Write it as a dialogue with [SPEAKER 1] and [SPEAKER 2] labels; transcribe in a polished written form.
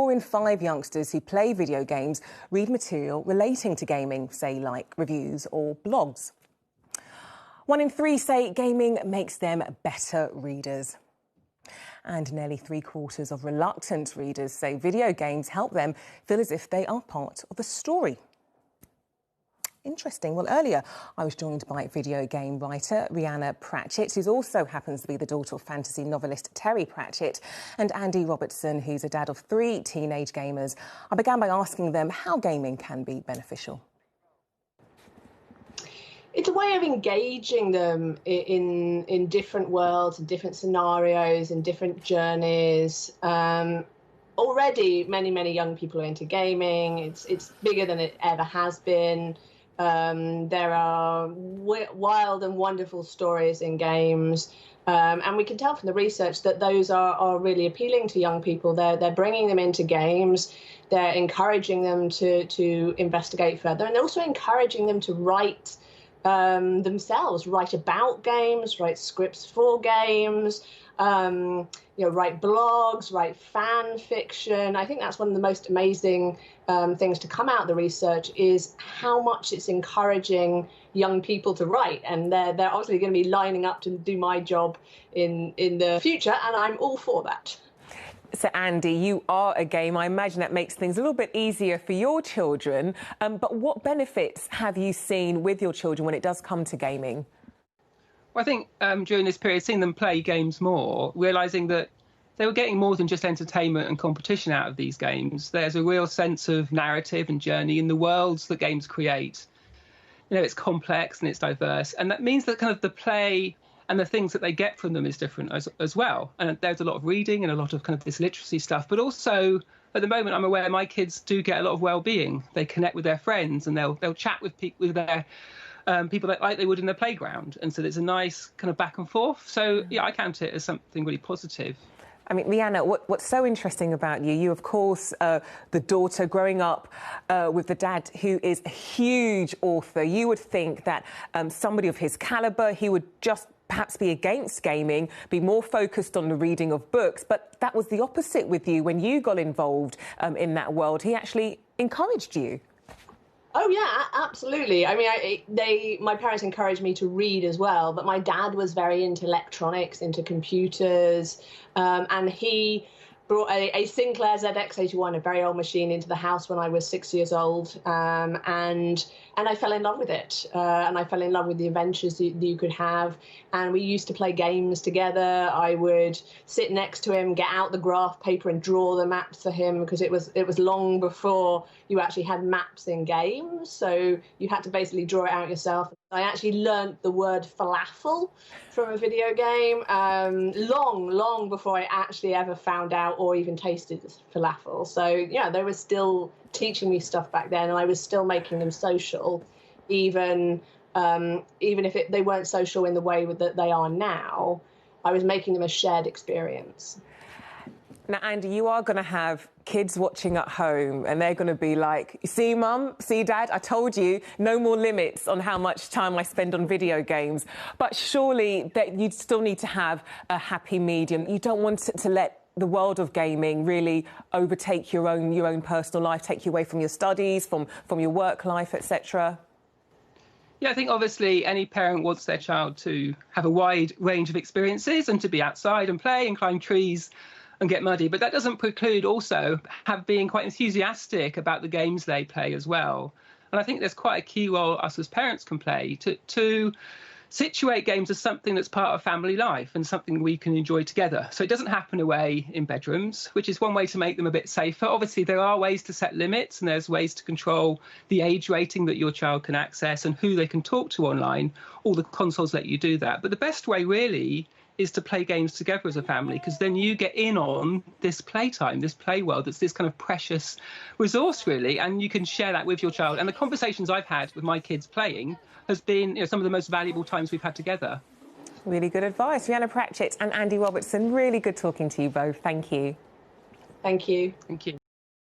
[SPEAKER 1] 4 in 5 youngsters who play video games read material relating to gaming, say like reviews or blogs. 1 in 3 say gaming makes them better readers. And nearly 3/4 of reluctant readers say video games help them feel as if they are part of a story. Interesting. Well, earlier I was joined by video game writer Rhianna Pratchett, who also happens to be the daughter of fantasy novelist Terry Pratchett, and Andy Robertson, who's a dad of 3 teenage gamers. I began by asking them how gaming can be beneficial.
[SPEAKER 2] It's a way of engaging them in different worlds, in different scenarios, in different journeys. Already, many young people are into gaming. It's bigger than it ever has been. There are wild and wonderful stories in games, and we can tell from the research that those are really appealing to young people. They're bringing them into games. They're encouraging them to investigate further, and they're also encouraging them to write themselves, write about games, write scripts for games, write blogs, write fan fiction. I think that's one of the most amazing things to come out of the research is how much it's encouraging young people to write, and they're obviously going to be lining up to do my job in the future, and I'm all for that.
[SPEAKER 1] So, Andy, you are a gamer. I imagine that makes things a little bit easier for your children. But what benefits have you seen with your children when it does come to gaming?
[SPEAKER 3] Well, I think during this period, seeing them play games more, realising that they were getting more than just entertainment and competition out of these games. There's a real sense of narrative and journey in the worlds that games create. You know, it's complex and it's diverse, and that means that kind of the play and the things that they get from them is different as well. And there's a lot of reading and a lot of kind of this literacy stuff. But also, at the moment, I'm aware my kids do get a lot of well-being. They connect with their friends and they'll chat with their people like they would in the playground. And so there's a nice kind of back and forth. So, yeah, I count it as something really positive.
[SPEAKER 1] I mean, Rhianna, what's so interesting about you, of course, the daughter growing up with the dad who is a huge author. You would think that somebody of his calibre, he would just perhaps be against gaming, be more focused on the reading of books. But that was the opposite with you when you got involved in that world. He actually encouraged you.
[SPEAKER 2] Oh, yeah, absolutely. I mean, my parents encouraged me to read as well, but my dad was very into electronics, into computers, and he brought a Sinclair ZX81, a very old machine, into the house when I was 6 years old, and I fell in love with it, and I fell in love with the adventures that you could have, and we used to play games together. I would sit next to him, get out the graph paper and draw the maps for him, because it was long before you actually had maps in games, so you had to basically draw it out yourself. I actually learnt the word falafel from a video game long before I actually ever found out or even tasted falafel. So, yeah, they were still teaching me stuff back then, and I was still making them social, even if they weren't social in the way that they are now. I was making them a shared experience.
[SPEAKER 1] Now, Andy, you are going to have kids watching at home and they're going to be like, see, Mum, see, Dad, I told you, no more limits on how much time I spend on video games. But surely that you'd still need to have a happy medium. You don't want to let the world of gaming really overtake your own personal life, take you away from your studies, from your work life, etc.
[SPEAKER 3] Yeah, I think obviously any parent wants their child to have a wide range of experiences and to be outside and play and climb trees and get muddy, but that doesn't preclude also being quite enthusiastic about the games they play as well. And I think there's quite a key role us as parents can play to situate games as something that's part of family life and something we can enjoy together. So it doesn't happen away in bedrooms, which is one way to make them a bit safer. Obviously, there are ways to set limits and there's ways to control the age rating that your child can access and who they can talk to online. All the consoles let you do that. But the best way really is to play games together as a family, because then you get in on this playtime, this play world that's this kind of precious resource, really, and you can share that with your child. And the conversations I've had with my kids playing has been some of the most valuable times we've had together.
[SPEAKER 1] Really good advice. Rhianna Pratchett and Andy Robertson, really good talking to you both. Thank you.
[SPEAKER 2] Thank you.
[SPEAKER 3] Thank you.